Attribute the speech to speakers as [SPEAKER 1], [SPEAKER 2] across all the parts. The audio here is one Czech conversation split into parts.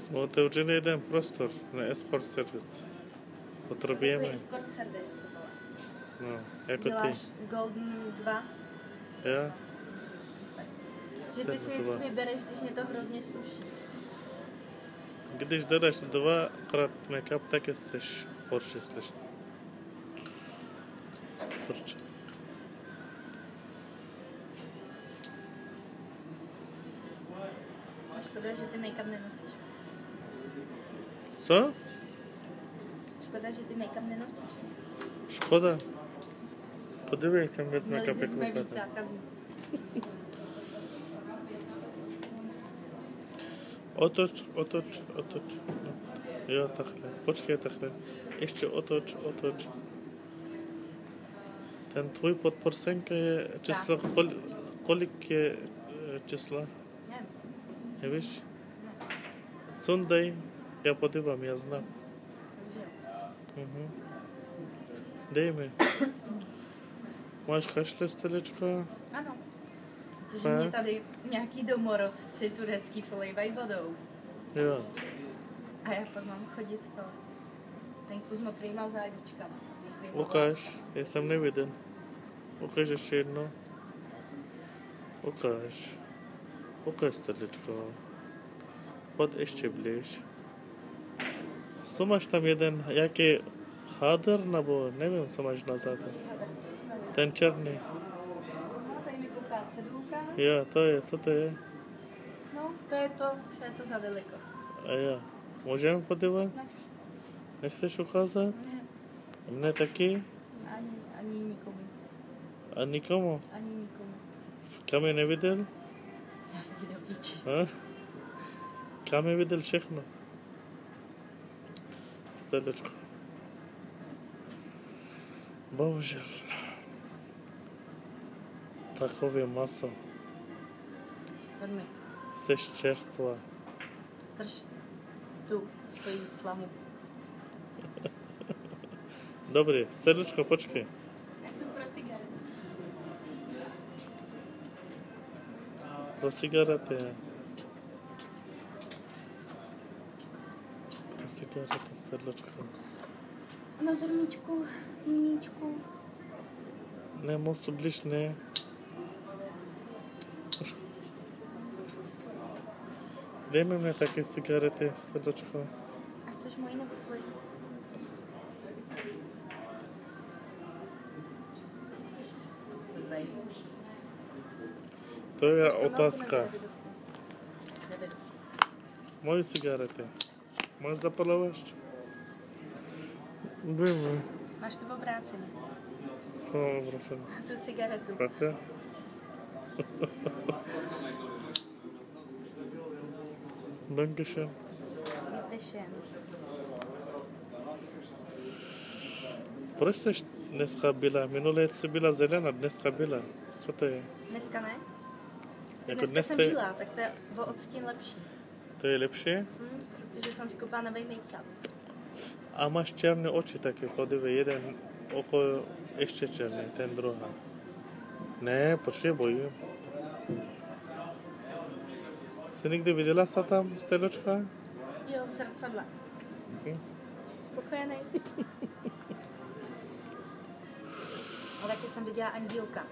[SPEAKER 1] Jsme otevřeli jeden prostor na escort service. Potřebujeme.
[SPEAKER 2] Takový escort service to bylo.
[SPEAKER 1] No, jako
[SPEAKER 2] děláš
[SPEAKER 1] ty.
[SPEAKER 2] Golden 2?
[SPEAKER 1] Jo.
[SPEAKER 2] Že ty si vždycky vybereš, když mě to hrozně sluší.
[SPEAKER 1] Když dodáš 2x make-up, tak jsi horší slyšet.
[SPEAKER 2] Škoda, že ty make-up nenosíš.
[SPEAKER 1] Co?
[SPEAKER 2] Škoda, že ty make-up nenosíš.
[SPEAKER 1] Škoda. Podívej, jak jsem vůbec
[SPEAKER 2] Měli
[SPEAKER 1] make-upy
[SPEAKER 2] bychom víc
[SPEAKER 1] koukat.
[SPEAKER 2] zákazníků.
[SPEAKER 1] Otoč. No. Jo, takhle. Počkej, takhle. Ještě otoč. Ten tvůj podporsenka je číslo, kolik je číslo?
[SPEAKER 2] Ne.
[SPEAKER 1] Nevíš? Sundej, já podívám, já znám. Dej mi. Máš kašle, Steličko?
[SPEAKER 2] Ano. Protože mě tady nějaký domorodci turecký polejvají vodou.
[SPEAKER 1] Jo.
[SPEAKER 2] A já pak mám chodit to. Ten kus mokrýma zádičkama.
[SPEAKER 1] Ukáž, já jsem neviděl. Ukáž ještě jedno. Ukáž, Steličko. Pojď ještě blíž. Co máš tam jeden, jaký hadr, nebo nevím, co máš na zádu? Ten černý.
[SPEAKER 2] No, tady mi kouká cedulka.
[SPEAKER 1] Jo, to je, co to je?
[SPEAKER 2] No, to je to, co je to za velikost.
[SPEAKER 1] A jo, můžeme podívat?
[SPEAKER 2] Ne.
[SPEAKER 1] Nechceš ukázat?
[SPEAKER 2] Ne.
[SPEAKER 1] Mne taky?
[SPEAKER 2] Ani nikomu.
[SPEAKER 1] A nikomu?
[SPEAKER 2] Ani nikomu.
[SPEAKER 1] Kam je neviděl?
[SPEAKER 2] Ani do piči.
[SPEAKER 1] Kam je viděl všechno? Steličko. Bohužel. Takové maso.
[SPEAKER 2] Hodně.
[SPEAKER 1] Seš čerstvá.
[SPEAKER 2] Drž tu svoji tlamu.
[SPEAKER 1] Dobrý, Steličko, počkej.
[SPEAKER 2] Já jsem pro cigarety.
[SPEAKER 1] Pro cigarety. Pro cigarety, Steličko.
[SPEAKER 2] Na drničku, níčku.
[SPEAKER 1] Ne, moc blíž ne. Dejme mě také cigarety, Steličko.
[SPEAKER 2] A chceš moji nebo svoji?
[SPEAKER 1] To je otázka.
[SPEAKER 2] Nevedu.
[SPEAKER 1] Moje cigarety. Máš zapalovač? Vím.
[SPEAKER 2] Máš to v obráceně.
[SPEAKER 1] No, prosím.
[SPEAKER 2] Tu cigaretu.
[SPEAKER 1] Pravda? Dankeschön.
[SPEAKER 2] Bitte schön.
[SPEAKER 1] Proč jsi dneska byla? Minulé jsi byla zelená, dneska byla. Co to je?
[SPEAKER 2] Dneska ne?
[SPEAKER 1] Jako
[SPEAKER 2] Dneska jsem bílá, tak to je o odstín lepší.
[SPEAKER 1] To je lepší?
[SPEAKER 2] Protože jsem si koupila nový make-up.
[SPEAKER 1] A máš černé oči taky, podívej, jeden oko ještě černý, ten druhý. Ne, počkej, bojím. Jsi někdy viděla se tam, Stelička?
[SPEAKER 2] Jo, v zrcadle. Spokojený. A taky jsem viděla andílka.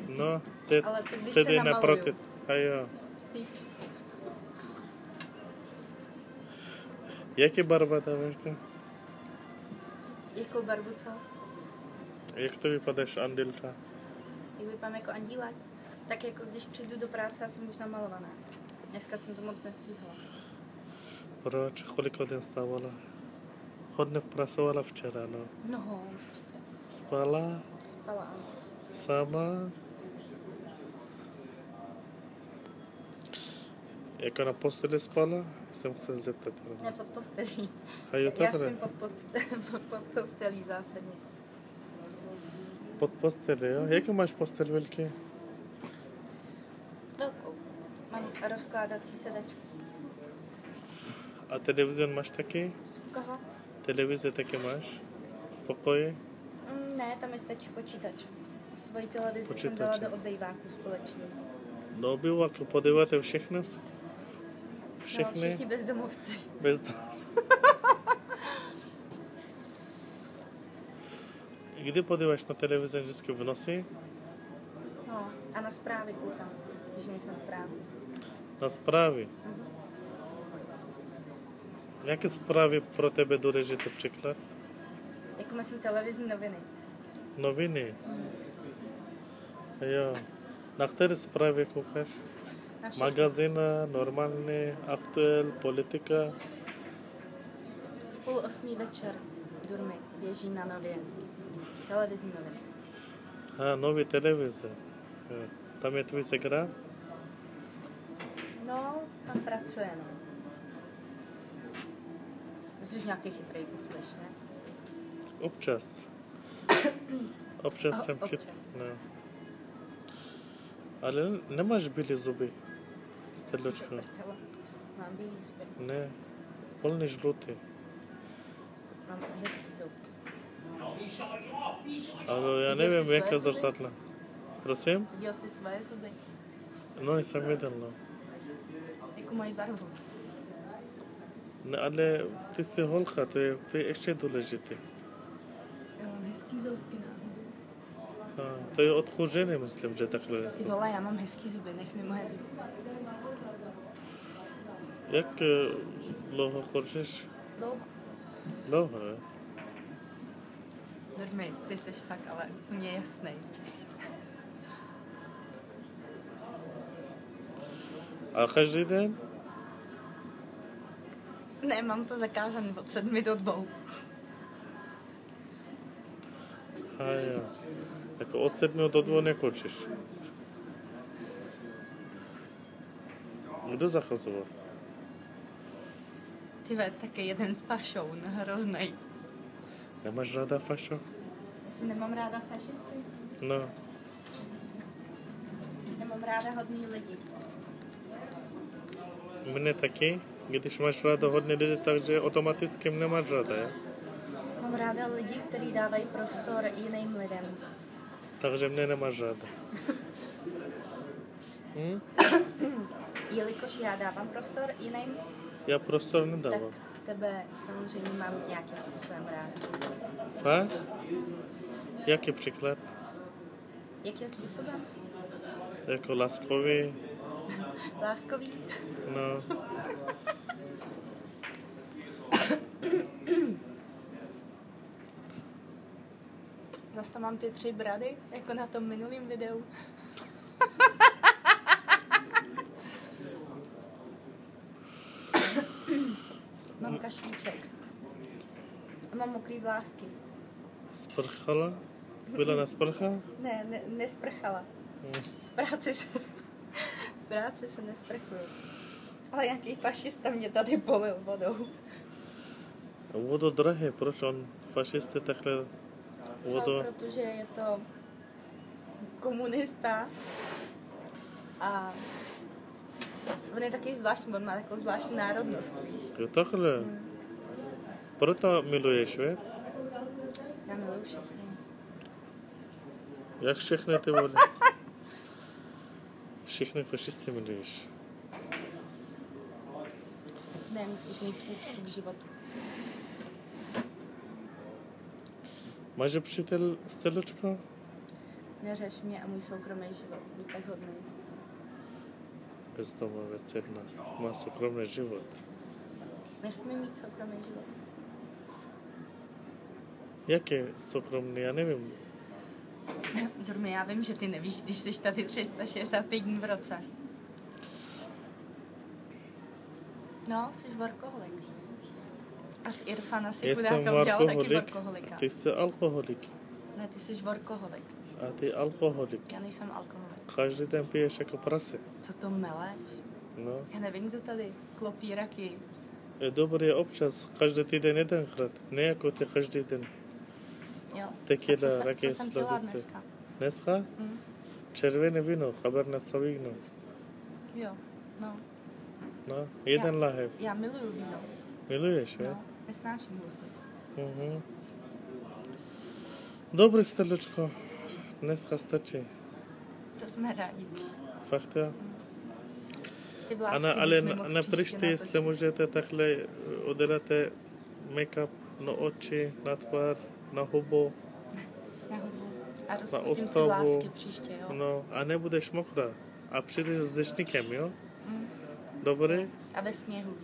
[SPEAKER 1] No, teď
[SPEAKER 2] ale to když
[SPEAKER 1] sedí
[SPEAKER 2] se
[SPEAKER 1] naproti. A jo.
[SPEAKER 2] Víš?
[SPEAKER 1] Jaký barva dáváš ty?
[SPEAKER 2] Jakou barvu co?
[SPEAKER 1] Jak to vypadáš, andílka?
[SPEAKER 2] Jak vypadám jako andílek? Tak jako když přijdu do práce, já jsem už namalovaná. Dneska jsem to moc nestíhala.
[SPEAKER 1] Proč? Kolik hodin stávala? Hodně pracovala včera, no.
[SPEAKER 2] No,
[SPEAKER 1] Spala?
[SPEAKER 2] spala, ano.
[SPEAKER 1] Sama? Jako na posteli spala? Jsem chtěl zeptat.
[SPEAKER 2] Ne pod postelí.
[SPEAKER 1] A jo,
[SPEAKER 2] Já
[SPEAKER 1] takhle?
[SPEAKER 2] spím pod postelí zásadně.
[SPEAKER 1] Pod posteli, jo? Jaký máš postel velký?
[SPEAKER 2] Velkou. Mám rozkládací sedačku.
[SPEAKER 1] A televizi máš taky?
[SPEAKER 2] Koho?
[SPEAKER 1] Televizi taky máš? V pokoji?
[SPEAKER 2] Ne, tam je stačí počítač. Svoji televizi jsem dala do obejváku společný.
[SPEAKER 1] Do obýváku podíváte všechno? Všichni?
[SPEAKER 2] No, všichni bezdomovci.
[SPEAKER 1] Kdy podíváš na televizi vždycky v noci?
[SPEAKER 2] No, a na zprávy koukám, když nejsem v práci.
[SPEAKER 1] Na zprávy? Jaké zprávy pro tebe důležité příklad?
[SPEAKER 2] Jako myslím televizní noviny.
[SPEAKER 1] Noviny? Jo. Na které zprávy koukáš?
[SPEAKER 2] Na všechny.
[SPEAKER 1] Magazína, normální, aktuál, politika?
[SPEAKER 2] V 7:30 večer Durmy běží na Nově. Televizní noviny.
[SPEAKER 1] A, nový televize. Jo. Tam je tvůj segra?
[SPEAKER 2] No, tam pracuje, no. Jsi nějaký chytrý posleš, ne?
[SPEAKER 1] Občas. Občas jsem
[SPEAKER 2] občas.
[SPEAKER 1] No. Ale nemáš bílé zuby. Steločko.
[SPEAKER 2] Mám bílý zuby.
[SPEAKER 1] Ne. Plný žlutý.
[SPEAKER 2] Mám hezký zubky.
[SPEAKER 1] Ale já
[SPEAKER 2] Viděl
[SPEAKER 1] nevím,
[SPEAKER 2] jsi
[SPEAKER 1] jaké
[SPEAKER 2] svoje zuby?
[SPEAKER 1] zrcadlo. Prosím?
[SPEAKER 2] Viděl jsi svoje zuby?
[SPEAKER 1] No, jsem viděl, no.
[SPEAKER 2] Jako mají barvu.
[SPEAKER 1] Ne, ale ty jsi holka, to je ještě důležité.
[SPEAKER 2] Já mám hezký zubky náhodou.
[SPEAKER 1] A, to je od ženy, myslím, že takhle je.
[SPEAKER 2] Ty vole, já mám hezký zuby, nech mi moje zuby.
[SPEAKER 1] Jak dlouho chodíš? Dlouho, ne?
[SPEAKER 2] Durmy, ty jsi fakt, ale to mě je jasnej.
[SPEAKER 1] A každý den?
[SPEAKER 2] Ne, mám to zakázané od 7 do 2.
[SPEAKER 1] A jo. Jako od 7 do 2 nechodíš. Kdo zachazoval?
[SPEAKER 2] Ty ve, taky jeden fašoun, hroznej.
[SPEAKER 1] Nemáš ráda fašo?
[SPEAKER 2] Jestli nemám ráda fašisty,
[SPEAKER 1] No.
[SPEAKER 2] nemám ráda hodný lidi.
[SPEAKER 1] Mne taky. Když máš ráda hodně lidi, takže automaticky mě nemáš ráda, je?
[SPEAKER 2] Mám ráda lidi, kteří dávají prostor jiným lidem.
[SPEAKER 1] Takže mě nemáš ráda.
[SPEAKER 2] Jelikož já dávám prostor jiným,
[SPEAKER 1] Já prostor nedávám.
[SPEAKER 2] tak tebe samozřejmě mám nějakým způsobem ráda.
[SPEAKER 1] Fakt? Jaký příklad?
[SPEAKER 2] Jakým způsobem?
[SPEAKER 1] Jako láskový?
[SPEAKER 2] Láskový?
[SPEAKER 1] No.
[SPEAKER 2] Zase tam mám ty 3 brady, jako na tom minulém videu. Mám kašlíček. A mám mokrý vlásky.
[SPEAKER 1] Sprchala? Byla na sprcha?
[SPEAKER 2] Ne, nesprchala. V práci se nesprchuju. Ale nějaký fašista mě tady polil vodou.
[SPEAKER 1] Vodu drahé, proč on fašisty takhle vodu?
[SPEAKER 2] Protože je to komunista a on je taky zvláštní, on má takovou zvláštní národnost, víš.
[SPEAKER 1] Jo, takhle. Proto miluješ, ve?
[SPEAKER 2] Já miluji všechny.
[SPEAKER 1] Jak všechny ty vody? Všechny fašisty miluješ.
[SPEAKER 2] Ne, musíš mít úctu k životu.
[SPEAKER 1] Máš přítel Steločko?
[SPEAKER 2] Neřeš mě a můj soukromý život. Buď tak hodný.
[SPEAKER 1] Bezdomovec jedna. Má soukromý život.
[SPEAKER 2] Nesmí mít soukromý život.
[SPEAKER 1] Jaký soukromý? Já nevím.
[SPEAKER 2] Durmy, já vím, že ty nevíš, když jsi tady 365 dní v roce. No, jsi workoholik. A z Irfana si chudáka udělal taky workoholika.
[SPEAKER 1] Ty jsi alkoholik.
[SPEAKER 2] Ne, ty jsi workoholik.
[SPEAKER 1] A ty alkoholik.
[SPEAKER 2] Já nejsem alkoholik.
[SPEAKER 1] Každý den piješ jako prase.
[SPEAKER 2] Co to meleš?
[SPEAKER 1] No.
[SPEAKER 2] Já nevím, kdo tady klopí raky.
[SPEAKER 1] Je dobré občas. Každý týden jedenkrát. Ne jako ty každý den.
[SPEAKER 2] Jo.
[SPEAKER 1] Tequila,
[SPEAKER 2] co
[SPEAKER 1] raky,
[SPEAKER 2] jsem pila
[SPEAKER 1] sladce.
[SPEAKER 2] dneska?
[SPEAKER 1] Dneska? Červené víno, chabernet sauvignon.
[SPEAKER 2] Jo, no.
[SPEAKER 1] No, jeden lahev.
[SPEAKER 2] Já miluju víno.
[SPEAKER 1] Miluješ, jo?
[SPEAKER 2] No, nesnáším hudbu.
[SPEAKER 1] Dobrý, Steločko. Dneska stačí.
[SPEAKER 2] To jsme rádi.
[SPEAKER 1] Fakt, jo?
[SPEAKER 2] Ty vlásky
[SPEAKER 1] Ale
[SPEAKER 2] bychom mohli
[SPEAKER 1] na
[SPEAKER 2] příště
[SPEAKER 1] prsty, jestli
[SPEAKER 2] natočit.
[SPEAKER 1] můžete takhle uděláte make-up na oči, na tvar, na hubu,
[SPEAKER 2] Na hubu. A
[SPEAKER 1] na
[SPEAKER 2] rozpustím si
[SPEAKER 1] ústavu.
[SPEAKER 2] vlásky příště, jo?
[SPEAKER 1] No, a nebudeš mokrá. A přijdeš s dešníkem, jo?
[SPEAKER 2] Mm.
[SPEAKER 1] Dobrý?
[SPEAKER 2] A ve sněhu.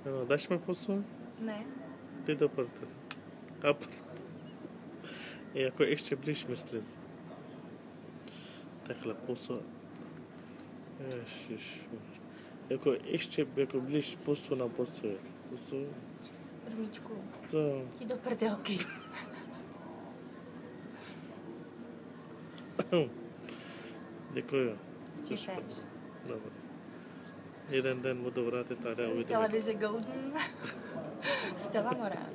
[SPEAKER 1] No, dáš mi pusu?
[SPEAKER 2] Ne?
[SPEAKER 1] Jdi do porty. A jako ještě blíž, myslím. Takhle pusu. Ježiš. Jako ještě jako blíž pusu na pusu. Pusu.
[SPEAKER 2] Rumíčku,
[SPEAKER 1] Co?
[SPEAKER 2] jdi do prdelky.
[SPEAKER 1] Děkuju.
[SPEAKER 2] Ty tež.
[SPEAKER 1] Dobrý. Jeden den budu vrátit tady a uvidíme.
[SPEAKER 2] Televize Golden. Stella Morán.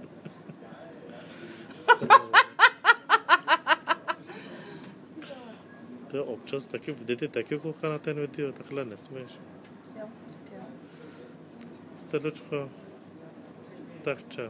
[SPEAKER 1] To občas taky v děti taky kouká na ten video, takhle nesmíš.
[SPEAKER 2] Jo, tak jo.
[SPEAKER 1] Stelučko, tak čau.